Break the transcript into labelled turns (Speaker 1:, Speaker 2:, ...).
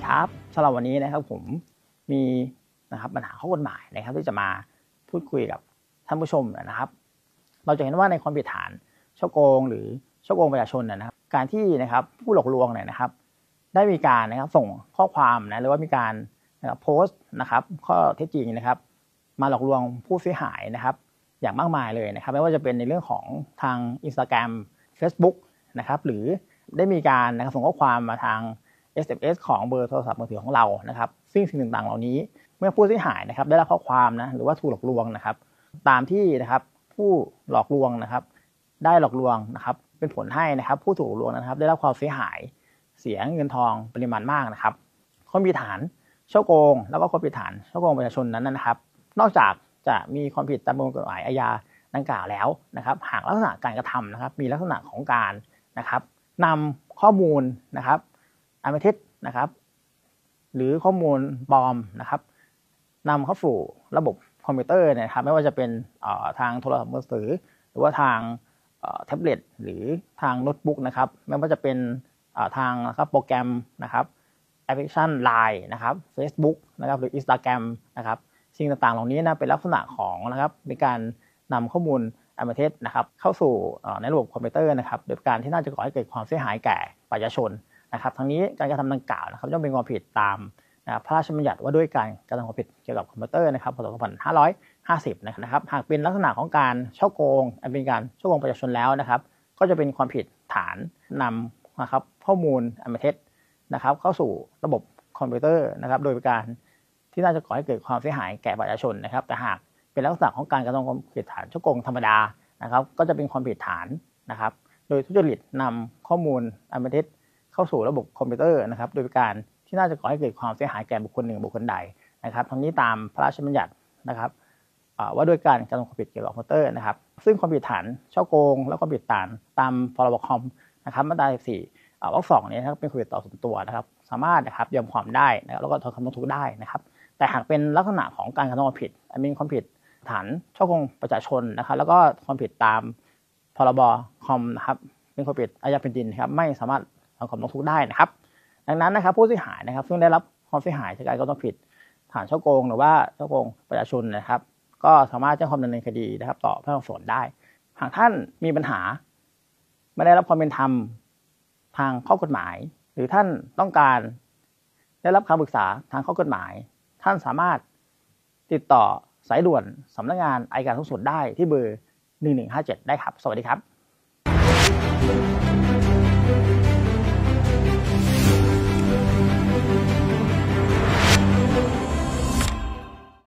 Speaker 1: ครับสำหรับวันนี้นะครับผมมีปัญหาข้อกฎหมายนะครับที่จะมาพูดคุยกับท่านผู้ชมนะครับเราจะเห็นว่าในความผิดฐานช่อโกงหรือช่อโกงประชาชนนะครับการที่ผู้หลอกลวงได้มีการส่งข้อความหรือว่ามีการโพสต์ข้อเท็จจริงมาหลอกลวงผู้เสียหายอย่างมากมายเลยไม่ว่าจะเป็นในเรื่องของทาง Instagram Facebook หรือได้มีการส่งข้อความมาทาง SMS ของเบอร์โทรศัพท์มือถือของเราซึ่งสิ่งต่างๆเหล่านี้เมื่อผู้เสียหายได้รับข้อความหรือว่าถูกหลอกลวงตามที่ผู้หลอกลวงได้หลอกลวงเป็นผลให้ผู้ถูกหลอกลวงได้รับความเสียหายเสียเงินทองปริมาณมากความผิดฐานช่อโกงแล้วก็ความผิดฐานช่อโกงประชาชนนั้นนอกจากจะมีความผิดตามประมวลกฎหมายอาญาดังกล่าวแล้วหากลักษณะการกระทำมีลักษณะของการนำข้อมูลอันเป็นเท็จหรือข้อมูลปลอมนำเข้าสู่ระบบคอมพิวเตอร์ไม่ว่าจะเป็นทางโทรศัพท์มือถือหรือว่าทางแท็บเล็ตหรือทางโน้ตบุ๊กไม่ว่าจะเป็นทางโปรแกรมแอปพลิเคชัน LINE Facebook หรือ Instagram สิ่งต่างๆเหล่านี้เป็นลักษณะของในการนำข้อมูลอันเป็นเท็จเข้าสู่ในระบบคอมพิวเตอร์โดยการที่น่าจะก่อให้เกิดความเสียหายแก่ประชาชนทั้งนี้การกระทำดังกล่าวย่อมเป็นความผิดตามพระราชบัญญัติว่าด้วยการกระทำความผิดเกี่ยวกับคอมพิวเตอร์พศ 2550หากเป็นลักษณะของการช่อโกงเป็นการช่อโกงประชาชนแล้วก็จะเป็นความผิดฐานนำข้อมูลอันเป็นเท็จเข้าสู่ระบบคอมพิวเตอร์โดยการที่น่าจะก่อให้เกิดความเสียหายแก่ประชาชนแต่หากเป็นลักษณะของการกระทำความผิดฐานช่อโกงธรรมดาก็จะเป็นความผิดฐานโดยทุจริตนำข้อมูลอันเป็นเท็จเข้าสู่ระบบคอมพิวเตอร์โดยการที่น่าจะก่อให้เกิดความเสียหายแก่บุคคลหนึ่งบุคคลใดทั้งนี้ตามพระราชบัญญัติว่าด้วยการกระทำความผิดเกี่ยวกับคอมพิวเตอร์ซึ่งความผิดฐานช่อโกงและความผิดฐานตามพรบคอมมาตรา 14 วรรค 2นี้เป็นความผิดต่อส่วนตัวสามารถยอมความได้แล้วก็ถอนคำร้องทุกข์ได้แต่หากเป็นลักษณะของการกระทำความผิดมีความผิดฐานช่อโกงประชาชนแล้วก็ความผิดตามพรบคอมเป็นความผิดอาญาแผ่นดินไม่สามารถถอนคำร้องทุกข์ได้ดังนั้นผู้เสียหายซึ่งได้รับความเสียหายจากการกระทำความผิดฐานช่อโกงหรือว่าช่อโกงประชาชนก็สามารถแจ้งความดำเนินคดีต่อพนักงานสอบสวนได้หากท่านมีปัญหาไม่ได้รับความเป็นธรรมทางข้อกฎหมายหรือท่านต้องการได้รับคำปรึกษาทางข้อกฎหมายท่านสามารถติดต่อสายด่วนสำนักงานอัยการสูงสุดได้ที่เบอร์ 1157 ได้ครับสวัสดีครับ